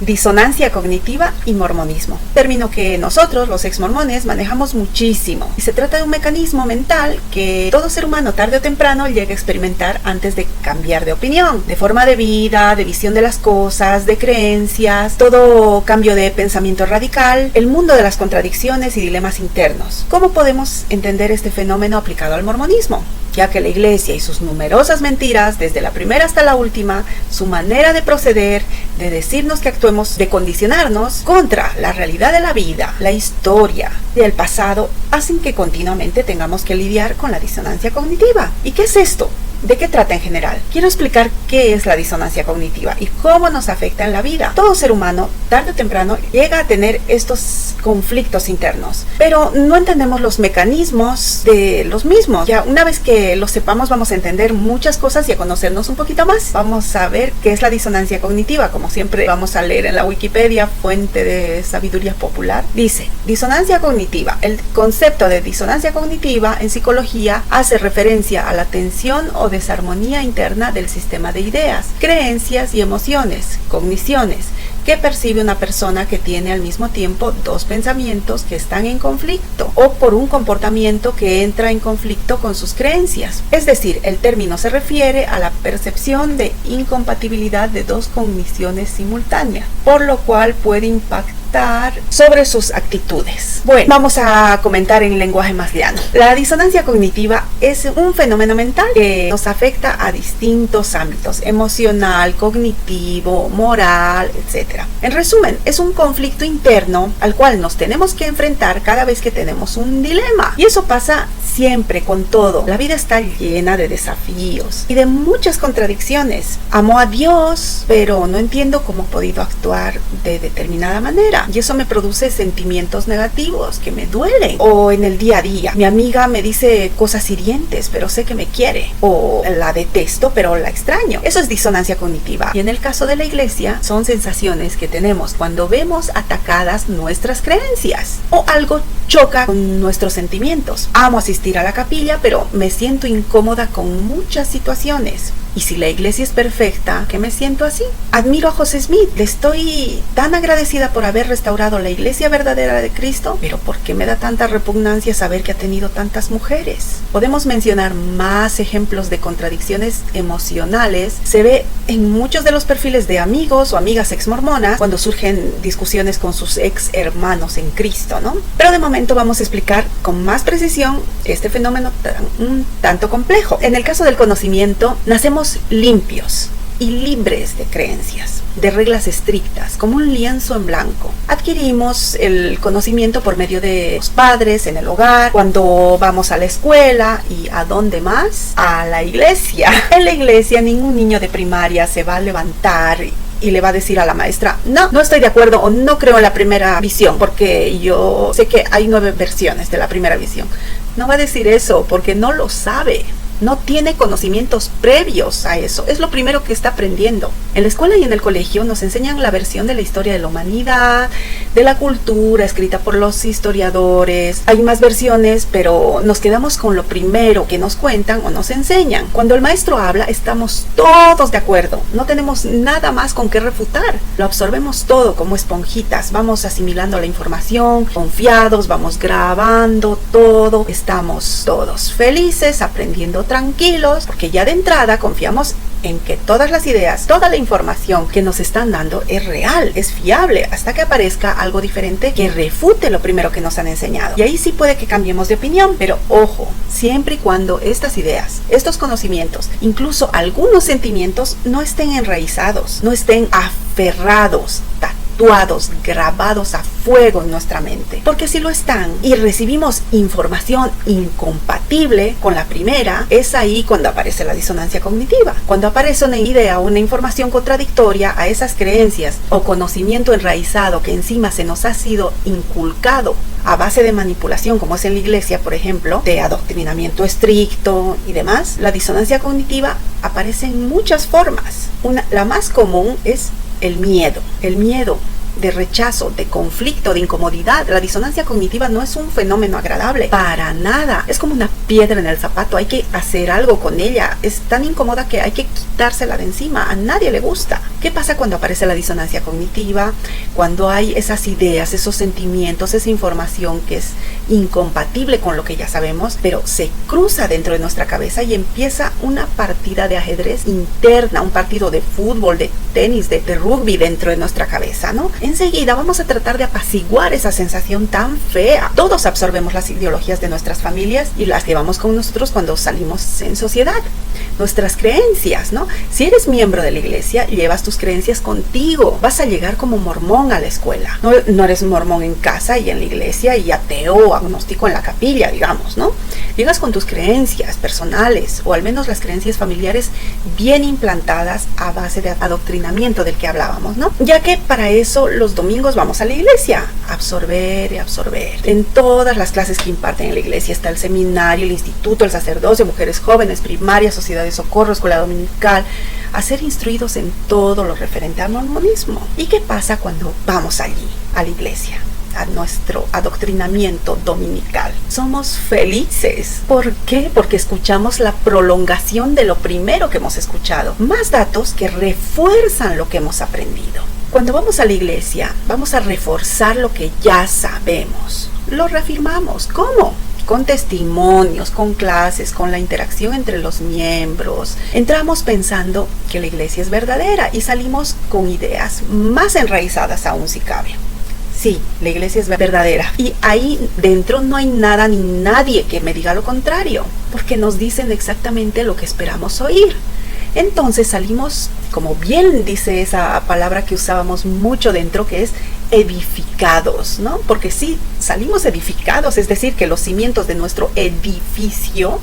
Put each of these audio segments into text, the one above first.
Disonancia cognitiva y mormonismo, término que nosotros, los ex-mormones, manejamos muchísimo. Y se trata de un mecanismo mental que todo ser humano tarde o temprano llega a experimentar antes de cambiar de opinión, de forma de vida, de visión de las cosas, de creencias, todo cambio de pensamiento radical, el mundo de las contradicciones y dilemas internos. ¿Cómo podemos entender este fenómeno aplicado al mormonismo? Ya que la iglesia y sus numerosas mentiras, desde la primera hasta la última, su manera de proceder, de decirnos que actuemos, de condicionarnos contra la realidad de la vida, la historia y el pasado, hacen que continuamente tengamos que lidiar con la disonancia cognitiva. ¿Y qué es esto? ¿De qué trata en general? Quiero explicar qué es la disonancia cognitiva y cómo nos afecta en la vida. Todo ser humano, tarde o temprano, llega a tener estos conflictos internos, pero no entendemos los mecanismos de los mismos. Ya una vez que los sepamos, vamos a entender muchas cosas y a conocernos un poquito más. Vamos a ver qué es la disonancia cognitiva. Como siempre, vamos a leer en la Wikipedia, fuente de sabiduría popular. Dice, disonancia cognitiva. El concepto de disonancia cognitiva en psicología hace referencia a la tensión o desarmonía interna del sistema de ideas, creencias y emociones, cogniciones, que percibe una persona que tiene al mismo tiempo dos pensamientos que están en conflicto o por un comportamiento que entra en conflicto con sus creencias. Es decir, el término se refiere a la percepción de incompatibilidad de dos cogniciones simultáneas, por lo cual puede impactar sobre sus actitudes. Bueno, vamos a comentar en lenguaje más llano. La disonancia cognitiva es un fenómeno mental que nos afecta a distintos ámbitos: emocional, cognitivo, moral, etc. En resumen, es un conflicto interno al cual nos tenemos que enfrentar cada vez que tenemos un dilema. Y eso pasa siempre con todo. La vida está llena de desafíos y de muchas contradicciones. Amo a Dios, pero no entiendo cómo ha podido actuar de determinada manera. Y eso me produce sentimientos negativos que me duelen. O en el día a día, mi amiga me dice cosas hirientes, pero sé que me quiere. O la detesto, pero la extraño. Eso es disonancia cognitiva. Y en el caso de la iglesia, son sensaciones que tenemos cuando vemos atacadas nuestras creencias o algo choca con nuestros sentimientos. Amo asistir a la capilla, pero me siento incómoda con muchas situaciones. Y si la iglesia es perfecta, ¿qué me siento así? Admiro a José Smith, le estoy tan agradecida por haber restaurado la iglesia verdadera de Cristo, pero ¿por qué me da tanta repugnancia saber que ha tenido tantas mujeres? Podemos mencionar más ejemplos de contradicciones emocionales. Se ve en muchos de los perfiles de amigos o amigas ex-mormonas cuando surgen discusiones con sus ex hermanos en Cristo, ¿no? Pero de momento vamos a explicar con más precisión este fenómeno un tanto complejo. En el caso del conocimiento, nacemos limpios y libres de creencias, de reglas estrictas, como un lienzo en blanco. Adquirimos el conocimiento por medio de los padres, en el hogar, cuando vamos a la escuela y ¿a dónde más? A la iglesia. En la iglesia ningún niño de primaria se va a levantar y le va a decir a la maestra, no estoy de acuerdo o no creo en la primera visión, porque yo sé que hay 9 versiones de la primera visión. No va a decir eso porque no lo sabe. No tiene conocimientos previos a eso. Es lo primero que está aprendiendo. En la escuela y en el colegio nos enseñan la versión de la historia de la humanidad, de la cultura escrita por los historiadores. Hay más versiones, pero nos quedamos con lo primero que nos cuentan o nos enseñan. Cuando el maestro habla, estamos todos de acuerdo. No tenemos nada más con qué refutar. Lo absorbemos todo como esponjitas. Vamos asimilando la información, confiados, vamos grabando todo. Estamos todos felices, aprendiendo tranquilos, porque ya de entrada confiamos en que todas las ideas, toda la información que nos están dando es real, es fiable, hasta que aparezca algo diferente que refute lo primero que nos han enseñado. Y ahí sí puede que cambiemos de opinión, pero ojo, siempre y cuando estas ideas, estos conocimientos, incluso algunos sentimientos no estén enraizados, no estén aferrados, grabados a fuego en nuestra mente. Porque si lo están y recibimos información incompatible con la primera, es ahí cuando aparece la disonancia cognitiva. Cuando aparece una idea o una información contradictoria a esas creencias o conocimiento enraizado que encima se nos ha sido inculcado a base de manipulación, como es en la iglesia, por ejemplo, de adoctrinamiento estricto y demás, la disonancia cognitiva aparece en muchas formas. La más común es el miedo de rechazo, de conflicto, de incomodidad. La disonancia cognitiva no es un fenómeno agradable, para nada. Es como una piedra en el zapato, hay que hacer algo con ella. Es tan incómoda que hay que quitársela de encima. A nadie le gusta. ¿Qué ¿Qué pasa cuando aparece la disonancia cognitiva? Cuando hay esas ideas, esos sentimientos, esa información que es incompatible con lo que ya sabemos, pero se cruza dentro de nuestra cabeza y empieza una partida de ajedrez interna, un partido de fútbol, de tenis, de rugby dentro de nuestra cabeza, ¿no? Enseguida vamos a tratar de apaciguar esa sensación tan fea. Todos absorbemos las ideologías de nuestras familias y las llevamos con nosotros cuando salimos en sociedad. Nuestras creencias, ¿no? Si eres miembro de la iglesia, llevas tus creencias contigo. Vas a llegar como mormón a la escuela. No eres mormón en casa y en la iglesia y ateo, agnóstico en la capilla, digamos, ¿no? Llegas con tus creencias personales o al menos las creencias familiares bien implantadas a base de adoctrinamiento del que hablábamos, ¿no? Ya que para eso los domingos vamos a la iglesia, absorber y absorber. En todas las clases que imparten en la iglesia está el seminario, el instituto, el sacerdocio, mujeres jóvenes, primaria, sociedad de socorro, escuela dominical, a ser instruidos en todo lo referente al mormonismo. ¿Y qué pasa cuando vamos allí, a la iglesia? A nuestro adoctrinamiento dominical. Somos felices. ¿Por qué? Porque escuchamos la prolongación de lo primero que hemos escuchado. Más datos que refuerzan lo que hemos aprendido. Cuando vamos a la iglesia, vamos a reforzar lo que ya sabemos. Lo reafirmamos. ¿Cómo? Con testimonios, con clases, con la interacción entre los miembros. Entramos pensando que la iglesia es verdadera y salimos con ideas más enraizadas aún si cabe. Sí, la iglesia es verdadera y ahí dentro no hay nada ni nadie que me diga lo contrario, porque nos dicen exactamente lo que esperamos oír. Entonces salimos, como bien dice esa palabra que usábamos mucho dentro, que es edificados, ¿no? Porque sí, salimos edificados, es decir, que los cimientos de nuestro edificio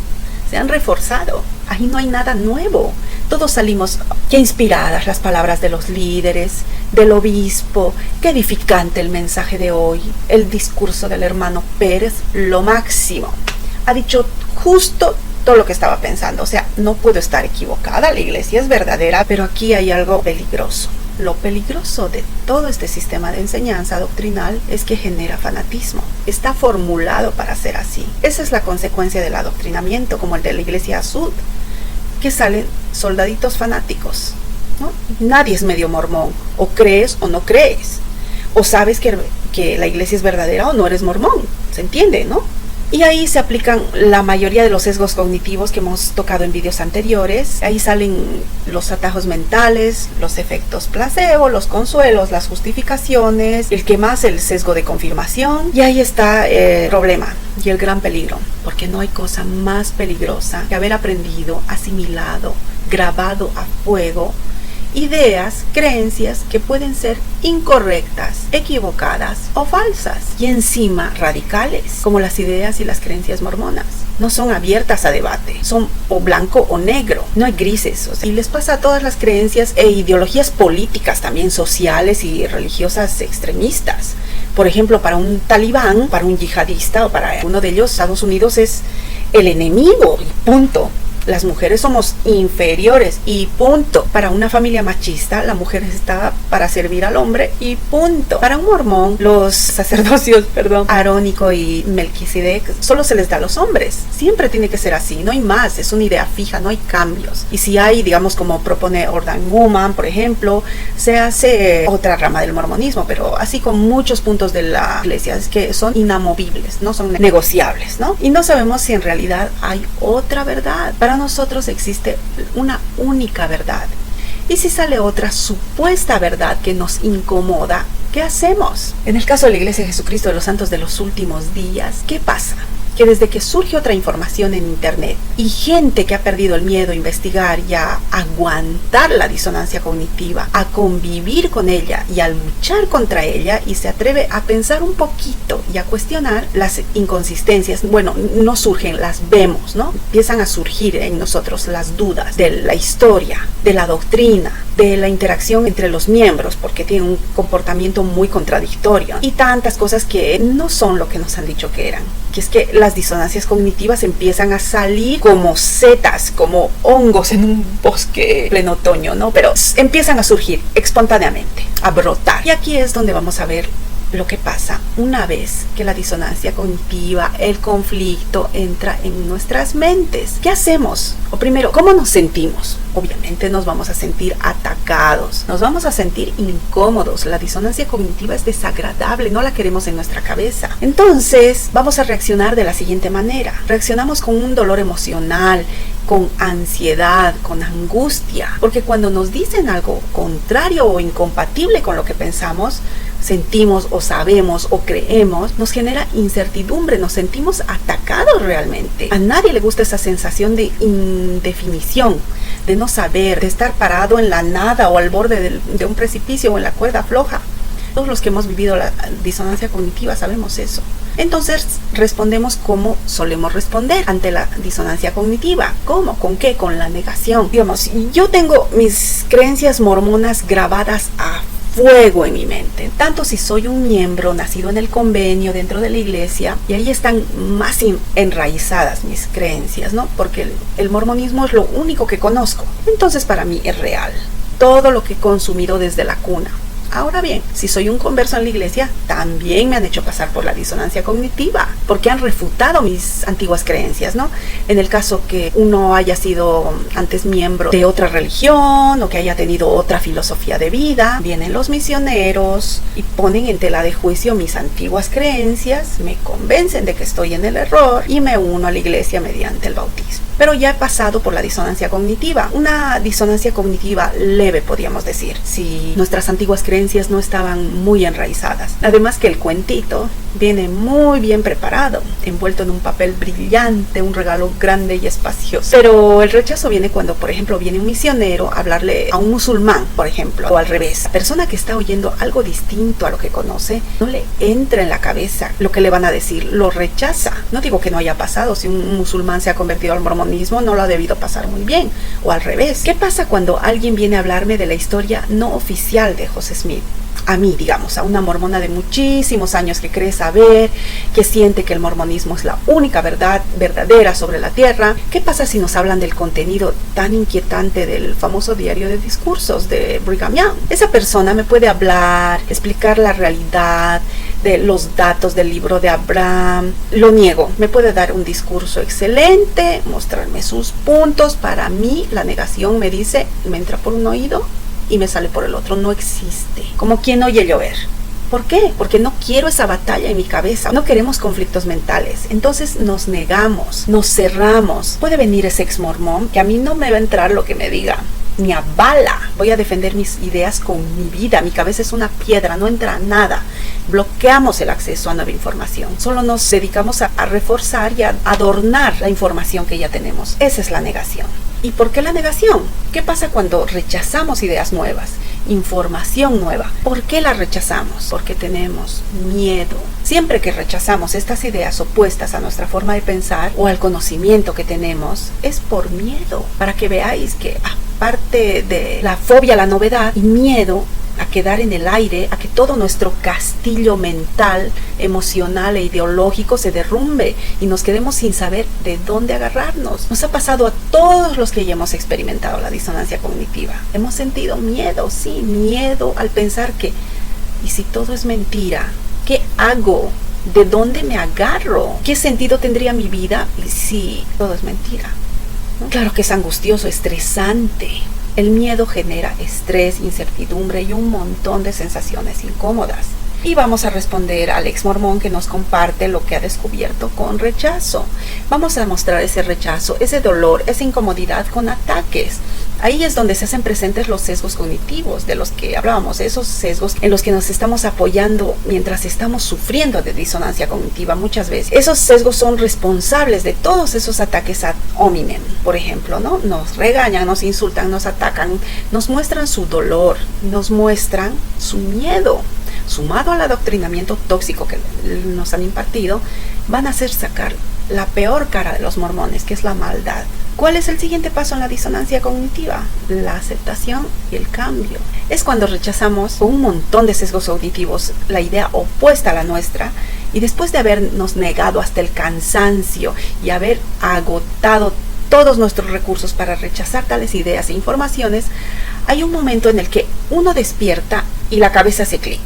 se han reforzado. Ahí no hay nada nuevo. Todos salimos, qué inspiradas las palabras de los líderes, del obispo, qué edificante el mensaje de hoy, el discurso del hermano Pérez, lo máximo. Ha dicho justo todo lo que estaba pensando, o sea, no puedo estar equivocada, la iglesia es verdadera, pero aquí hay algo peligroso. Lo peligroso de todo este sistema de enseñanza doctrinal es que genera fanatismo. Está formulado para ser así. Esa es la consecuencia del adoctrinamiento, como el de la iglesia Azul, que salen soldaditos fanáticos, ¿no? Nadie es medio mormón. O crees o no crees. O sabes que la iglesia es verdadera o no eres mormón. ¿Se entiende, no? Y ahí se aplican la mayoría de los sesgos cognitivos que hemos tocado en vídeos anteriores. Ahí salen los atajos mentales, los efectos placebo, los consuelos, las justificaciones, el que más, el sesgo de confirmación. Y ahí está el problema y el gran peligro, porque no hay cosa más peligrosa que haber aprendido, asimilado, grabado a fuego ideas, creencias que pueden ser incorrectas, equivocadas o falsas y encima radicales, como las ideas y las creencias mormonas. No son abiertas a debate, son o blanco o negro, no hay grises. O sea, y les pasa a todas las creencias e ideologías políticas, también sociales y religiosas extremistas. Por ejemplo, para un talibán, para un yihadista o para uno de ellos, Estados Unidos es el enemigo y punto. Las mujeres somos inferiores y punto. Para una familia machista, la mujer está para servir al hombre y punto. Para un mormón, los sacerdocios, arónico y Melquisedec, solo se les da a los hombres. Siempre tiene que ser así, no hay más, es una idea fija, no hay cambios. Y si hay, digamos, como propone Ordained Woman, por ejemplo, se hace otra rama del mormonismo, pero así con muchos puntos de la iglesia, es que son inamovibles, no son negociables, ¿no? Y no sabemos si en realidad hay otra verdad. Para nosotros existe una única verdad. Y si sale otra supuesta verdad que nos incomoda, ¿qué hacemos? En el caso de la Iglesia de Jesucristo de los Santos de los Últimos Días, ¿qué pasa? Que desde que surge otra información en internet y gente que ha perdido el miedo a investigar y a aguantar la disonancia cognitiva, a convivir con ella y a luchar contra ella y se atreve a pensar un poquito y a cuestionar las inconsistencias, bueno, no surgen, las vemos, ¿no? Empiezan a surgir en nosotros las dudas de la historia, de la doctrina, de la interacción entre los miembros, porque tienen un comportamiento muy contradictorio y tantas cosas que no son lo que nos han dicho que eran. Que es que las disonancias cognitivas empiezan a salir como setas, como hongos en un bosque pleno otoño, ¿no? Pero empiezan a surgir espontáneamente, a brotar. Y aquí es donde vamos a ver lo que pasa una vez que la disonancia cognitiva, el conflicto entra en nuestras mentes. ¿Qué hacemos? O primero, ¿cómo nos sentimos? Obviamente nos vamos a sentir atacados, nos vamos a sentir incómodos. La disonancia cognitiva es desagradable, no la queremos en nuestra cabeza. Entonces vamos a reaccionar de la siguiente manera. Reaccionamos con un dolor emocional, con ansiedad, con angustia, porque cuando nos dicen algo contrario o incompatible con lo que pensamos, sentimos o sabemos o creemos, nos genera incertidumbre, nos sentimos atacados realmente. A nadie le gusta esa sensación de indefinición, de no saber, de estar parado en la nada o al borde de un precipicio o en la cuerda floja. Todos los que hemos vivido la disonancia cognitiva sabemos eso. Entonces respondemos como solemos responder ante la disonancia cognitiva. ¿Cómo? ¿Con qué? Con la negación. Digamos, yo tengo mis creencias mormonas grabadas a fuego en mi mente, tanto si soy un miembro nacido en el convenio dentro de la iglesia, y ahí están más enraizadas mis creencias, ¿no? Porque el mormonismo es lo único que conozco, entonces para mí es real todo lo que he consumido desde la cuna. Ahora bien, si soy un converso en la iglesia, también me han hecho pasar por la disonancia cognitiva, porque han refutado mis antiguas creencias, ¿no? En el caso que uno haya sido antes miembro de otra religión o que haya tenido otra filosofía de vida, vienen los misioneros y ponen en tela de juicio mis antiguas creencias, me convencen de que estoy en el error y me uno a la iglesia mediante el bautismo. Pero ya he pasado por la disonancia cognitiva, una disonancia cognitiva leve, podríamos decir, si nuestras antiguas creencias no estaban muy enraizadas. Además que el cuentito viene muy bien preparado, envuelto en un papel brillante, un regalo grande y espacioso. Pero el rechazo viene cuando, por ejemplo, viene un misionero a hablarle a un musulmán, por ejemplo, o al revés. La persona que está oyendo algo distinto a lo que conoce, no le entra en la cabeza lo que le van a decir, lo rechaza. No digo que no haya pasado, si un musulmán se ha convertido al mormonismo, no lo ha debido pasar muy bien, o al revés. ¿Qué pasa cuando alguien viene a hablarme de la historia no oficial de José Smith? A mí, digamos, a una mormona de muchísimos años que cree saber, que siente que el mormonismo es la única verdad verdadera sobre la tierra. ¿Qué pasa si nos hablan del contenido tan inquietante del famoso diario de discursos de Brigham Young? Esa persona me puede hablar, explicar la realidad de los datos del libro de Abraham. Lo niego. Me puede dar un discurso excelente, mostrarme sus puntos. Para mí, la negación me dice, me entra por un oído y me sale por el otro, no existe. Como quien oye llover. ¿Por qué? Porque no quiero esa batalla en mi cabeza. No queremos conflictos mentales. Entonces nos negamos, nos cerramos. Puede venir ese ex mormón que a mí no me va a entrar lo que me diga, ni a bala. Voy a defender mis ideas con mi vida. Mi cabeza es una piedra, no entra nada. Bloqueamos el acceso a nueva información. Solo nos dedicamos a reforzar y a adornar la información que ya tenemos. Esa es la negación. ¿Y por qué la negación? ¿Qué pasa cuando rechazamos ideas nuevas, información nueva? ¿Por qué la rechazamos? Porque tenemos miedo. Siempre que rechazamos estas ideas opuestas a nuestra forma de pensar o al conocimiento que tenemos, es por miedo. Para que veáis que aparte de la fobia a la novedad y miedo a quedar en el aire, a que todo nuestro castillo mental, emocional e ideológico se derrumbe y nos quedemos sin saber de dónde agarrarnos. Nos ha pasado a todos los que ya hemos experimentado la disonancia cognitiva. Hemos sentido miedo, sí, miedo al pensar que, ¿y si todo es mentira? ¿Qué hago? ¿De dónde me agarro? ¿Qué sentido tendría mi vida si todo es mentira? ¿No? Claro que es angustioso, estresante. El miedo genera estrés, incertidumbre y un montón de sensaciones incómodas. Y vamos a responder al ex mormón que nos comparte lo que ha descubierto con rechazo. Vamos a mostrar ese rechazo, ese dolor, esa incomodidad con ataques. Ahí es donde se hacen presentes los sesgos cognitivos de los que hablábamos, esos sesgos en los que nos estamos apoyando mientras estamos sufriendo de disonancia cognitiva muchas veces. Esos sesgos son responsables de todos esos ataques ad hominem, por ejemplo, ¿no? Nos regañan, nos insultan, nos atacan, nos muestran su dolor, nos muestran su miedo. Sumado al adoctrinamiento tóxico que nos han impartido, van a hacer sacar la peor cara de los mormones, que es la maldad. ¿Cuál es el siguiente paso en la disonancia cognitiva? La aceptación y el cambio. Es cuando rechazamos con un montón de sesgos auditivos la idea opuesta a la nuestra, y después de habernos negado hasta el cansancio y haber agotado todos nuestros recursos para rechazar tales ideas e informaciones, hay un momento en el que uno despierta y la cabeza hace clic.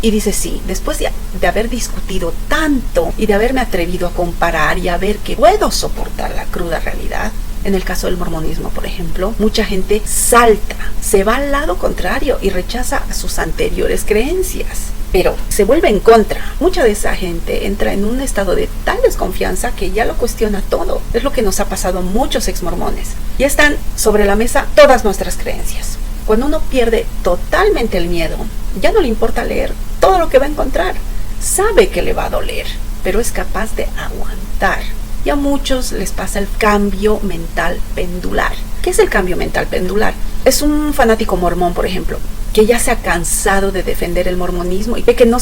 Y dices, sí, después de haber discutido tanto y de haberme atrevido a comparar y a ver que puedo soportar la cruda realidad. En el caso del mormonismo, por ejemplo, mucha gente salta, se va al lado contrario y rechaza sus anteriores creencias, pero se vuelve en contra. Mucha de esa gente entra en un estado de tal desconfianza que ya lo cuestiona todo. Es lo que nos ha pasado a muchos exmormones. Ya están sobre la mesa todas nuestras creencias. Cuando uno pierde totalmente el miedo, ya no le importa leer todo lo que va a encontrar. Sabe que le va a doler, pero es capaz de aguantar. Y a muchos les pasa el cambio mental pendular. ¿Qué es el cambio mental pendular? Es un fanático mormón, por ejemplo, que ya se ha cansado de defender el mormonismo y ve que no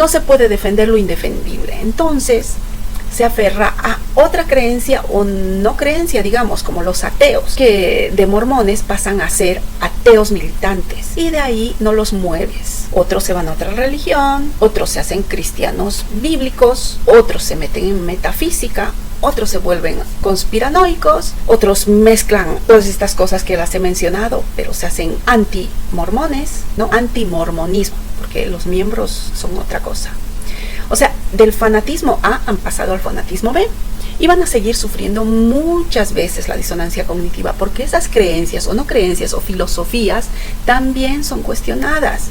se puede defender lo indefendible. Entonces se aferra a otra creencia o no creencia, digamos, como los ateos, que de mormones pasan a ser ateos militantes y de ahí no los mueves. Otros se van a otra religión, otros se hacen cristianos bíblicos, otros se meten en metafísica, otros se vuelven conspiranoicos, otros mezclan todas estas cosas que las he mencionado, pero se hacen anti-mormones, ¿no? Anti-mormonismo, porque los miembros son otra cosa. O sea, del fanatismo A han pasado al fanatismo B y van a seguir sufriendo muchas veces la disonancia cognitiva porque esas creencias o no creencias o filosofías también son cuestionadas.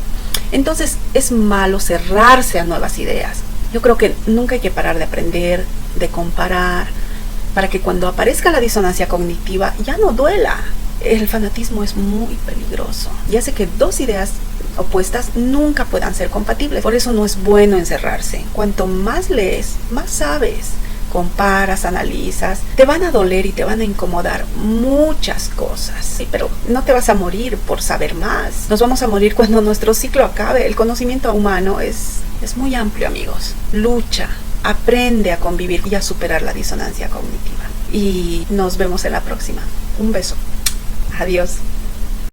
Entonces es malo cerrarse a nuevas ideas. Yo creo que nunca hay que parar de aprender, de comparar, para que cuando aparezca la disonancia cognitiva ya no duela. El fanatismo es muy peligroso y hace que dos ideas opuestas nunca puedan ser compatibles. Por eso no es bueno encerrarse. Cuanto más lees, más sabes. Comparas, analizas, te van a doler y te van a incomodar muchas cosas. Sí, pero no te vas a morir por saber más. Nos vamos a morir cuando nuestro ciclo acabe. El conocimiento humano es muy amplio, amigos. Lucha, aprende a convivir y a superar la disonancia cognitiva. Y nos vemos en la próxima. Un beso. Adiós.